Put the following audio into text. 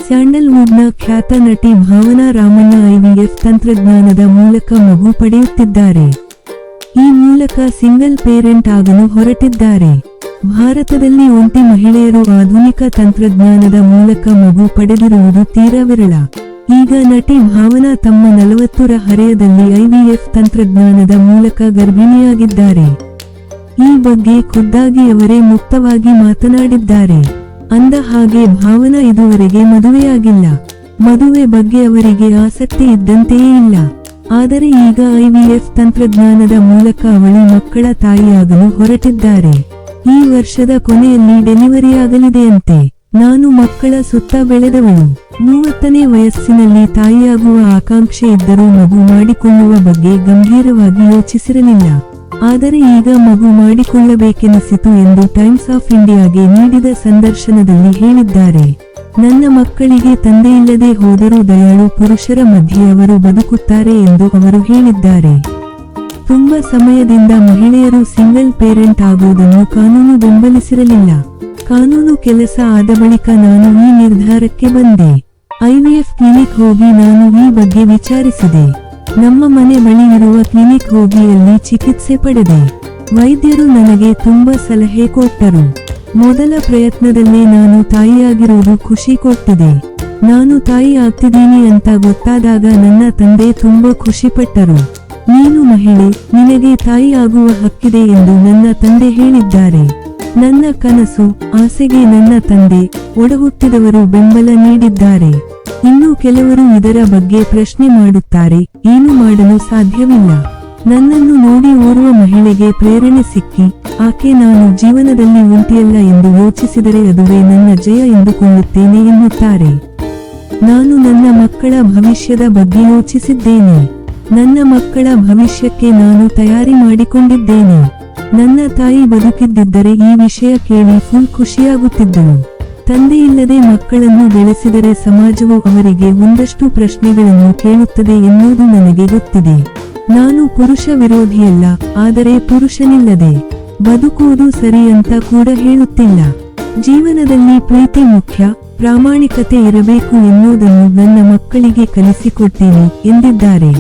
ಸ್ಯಾಂಡಲ್ವುಡ್ನ ಖ್ಯಾತ ನಟಿ ಭಾವನಾ ರಾಮಣ್ಣ ಐವಿಎಫ್ ತಂತ್ರಜ್ಞಾನದ ಮೂಲಕ ಮಗು ಪಡೆಯುತ್ತಿದ್ದಾರೆ. ಈ ಮೂಲಕ ಸಿಂಗಲ್ ಪೇರೆಂಟ್ ಆಗಲು ಹೊರಟಿದ್ದಾರೆ. ಭಾರತದಲ್ಲಿ ಒಂಟಿ ಮಹಿಳೆಯರು ಆಧುನಿಕ ತಂತ್ರಜ್ಞಾನದ ಮೂಲಕ ಮಗು ಪಡೆದಿರುವುದು ತೀರಾ ವಿರಳ. ಈಗ ನಟಿ ಭಾವನಾ ತಮ್ಮ 40ರ ಹರೆಯದಲ್ಲಿ ಐವಿಎಫ್ ತಂತ್ರಜ್ಞಾನದ ಮೂಲಕ ಗರ್ಭಿಣಿಯಾಗಿದ್ದಾರೆ. ಈ ಬಗ್ಗೆ ಖುದ್ದಾಗಿ ಅವರೇ ಮುಕ್ತವಾಗಿ ಮಾತನಾಡಿದ್ದಾರೆ. ಅಂದ ಹಾಗೆ ಭಾವನಾ ಇದುವರೆಗೆ ಮದುವೆಯಾಗಿಲ್ಲ. ಮದುವೆ ಬಗ್ಗೆ ಅವರಿಗೆ ಆಸಕ್ತಿ ಇದ್ದಂತೆಯೇ ಇಲ್ಲ. ಆದರೆ ಈಗ ಐವಿಎಫ್ ತಂತ್ರಜ್ಞಾನದ ಮೂಲಕ ಅವಳು ಮಕ್ಕಳ ತಾಯಿಯಾಗಲು ಹೊರಟಿದ್ದಾರೆ. ಈ ವರ್ಷದ ಕೊನೆಯಲ್ಲಿ ಡೆಲಿವರಿಯಾಗಲಿದೆಯಂತೆ. ನಾನು ಮಕ್ಕಳ ಸುತ್ತ ಬೆಳೆದವಳು. 30ನೇ ವಯಸ್ಸಿನಲ್ಲಿ ತಾಯಿಯಾಗುವ ಆಕಾಂಕ್ಷೆ ಇದ್ದರೂ ಮಗು ಮಾಡಿಕೊಳ್ಳುವ ಬಗ್ಗೆ ಗಂಭೀರವಾಗಿ ಯೋಚಿಸಿರಲಿಲ್ಲ. ಆದರೆ ಈಗ ಮಗು ಮಾಡಿಕೊಳ್ಳಬೇಕೆನಿಸಿತು ಎಂದು ಟೈಮ್ಸ್ ಆಫ್ ಇಂಡಿಯಾಗೆ ನೀಡಿದ ಸಂದರ್ಶನದಲ್ಲಿ ಹೇಳಿದ್ದಾರೆ. ನನ್ನ ಮಕ್ಕಳಿಗೆ ತಂದೆಯಿಲ್ಲದೆ ಹೋದರೂ ದಯಾಳು ಪುರುಷರ ಮಧ್ಯೆ ಅವರು ಬದುಕುತ್ತಾರೆ ಎಂದು ಅವರು ಹೇಳಿದ್ದಾರೆ. ತುಂಬಾ ಸಮಯದಿಂದ ಮಹಿಳೆಯರು ಸಿಂಗಲ್ ಪೇರೆಂಟ್ ಆಗುವುದನ್ನು ಕಾನೂನು ಬೆಂಬಲಿಸಿರಲಿಲ್ಲ. ಕಾನೂನು ಕೆಲಸ ಆದ ಬಳಿಕ ನಾನು ಈ ನಿರ್ಧಾರಕ್ಕೆ ಬಂದೆ. ಐವಿಎಫ್ ಕ್ಲಿನಿಕ್ ಹೋಗಿ ನಾನು ಈ ಬಗ್ಗೆ ವಿಚಾರಿಸಿದೆ. ನಮ್ಮ ಮನೆ ಬಳಿ ಇರುವ ಕ್ಲಿನಿಕ್ ಹೋಗಿ ಅಲ್ಲಿ ಚಿಕಿತ್ಸೆ ಪಡೆದೆ. ವೈದ್ಯರು ನನಗೆ ತುಂಬಾ ಸಲಹೆ ಕೊಟ್ಟರು. ಮೊದಲ ಪ್ರಯತ್ನದಲ್ಲೇ ನಾನು ತಾಯಿಯಾಗಿರುವುದು ಖುಷಿ ಕೊಟ್ಟಿದೆ. ನಾನು ತಾಯಿ ಆಗ್ತಿದ್ದೀನಿ ಅಂತ ಗೊತ್ತಾದಾಗ ನನ್ನ ತಂದೆ ತುಂಬಾ ಖುಷಿಪಟ್ಟರು. ನೀನು ಮಹಿಳೆ, ನಿನಗೆ ತಾಯಿ ಆಗುವ ಹಕ್ಕಿದೆ ಎಂದು ನನ್ನ ತಂದೆ ಹೇಳಿದ್ದಾರೆ. ನನ್ನ ಕನಸು, ಆಸೆಗೆ ನನ್ನ ತಂದೆ, ಒಡಹುಟ್ಟಿದವರು ಬೆಂಬಲ ನೀಡಿದ್ದಾರೆ. ಇನ್ನು ಕೆಲವರು ಇದರ ಬಗ್ಗೆ ಪ್ರಶ್ನೆ ಮಾಡುತ್ತಾರೆ. ಏನು ಮಾಡಲು ಸಾಧ್ಯವಿಲ್ಲ. ನನ್ನನ್ನು ನೋಡಿ ಓರ್ವ ಮಹಿಳೆಗೆ ಪ್ರೇರಣೆ ಸಿಕ್ಕಿ, ಆಕೆ ನಾನು ಜೀವನದಲ್ಲಿ ಒಂಟಿಯಲ್ಲ ಎಂದು ಯೋಚಿಸಿದರೆ ಅದುವೇ ನನ್ನ ಜಯ ಎಂದುಕೊಳ್ಳುತ್ತೇನೆ ಎನ್ನುತ್ತಾರೆ. ನಾನು ನನ್ನ ಮಕ್ಕಳ ಭವಿಷ್ಯದ ಬಗ್ಗೆ ಯೋಚಿಸಿದ್ದೇನೆ. ನನ್ನ ಮಕ್ಕಳ ಭವಿಷ್ಯಕ್ಕೆ ನಾನು ತಯಾರಿ ಮಾಡಿಕೊಂಡಿದ್ದೇನೆ. ನನ್ನ ತಾಯಿ ಬದುಕಿದ್ದಿದ್ದರೆ ಈ ವಿಷಯ ಕೇಳಿ ಫುಲ್ ಖುಷಿಯಾಗುತ್ತಿದ್ದಳು. ತಂದೆಯಿಲ್ಲದೆ ಮಕ್ಕಳನ್ನು ಬೆಳೆಸಿದರೆ ಸಮಾಜವು ಅವರಿಗೆ ಒಂದಷ್ಟು ಪ್ರಶ್ನೆಗಳನ್ನು ಕೇಳುತ್ತದೆ ಎನ್ನುವುದು ನನಗೆ ಗೊತ್ತಿದೆ. ನಾನು ಪುರುಷ ವಿರೋಧಿಯಲ್ಲ, ಆದರೆ ಪುರುಷನಿಲ್ಲದೆ ಬದುಕುವುದು ಸರಿ ಅಂತ ಕೂಡ ಹೇಳುತ್ತಿಲ್ಲ. ಜೀವನದಲ್ಲಿ ಪ್ರೀತಿ ಮುಖ್ಯ, ಪ್ರಾಮಾಣಿಕತೆ ಇರಬೇಕು ಎನ್ನುವುದನ್ನು ನನ್ನ ಮಕ್ಕಳಿಗೆ ಕಲಿಸಿಕೊಟ್ಟೇನೆ ಎಂದಿದ್ದಾರೆ.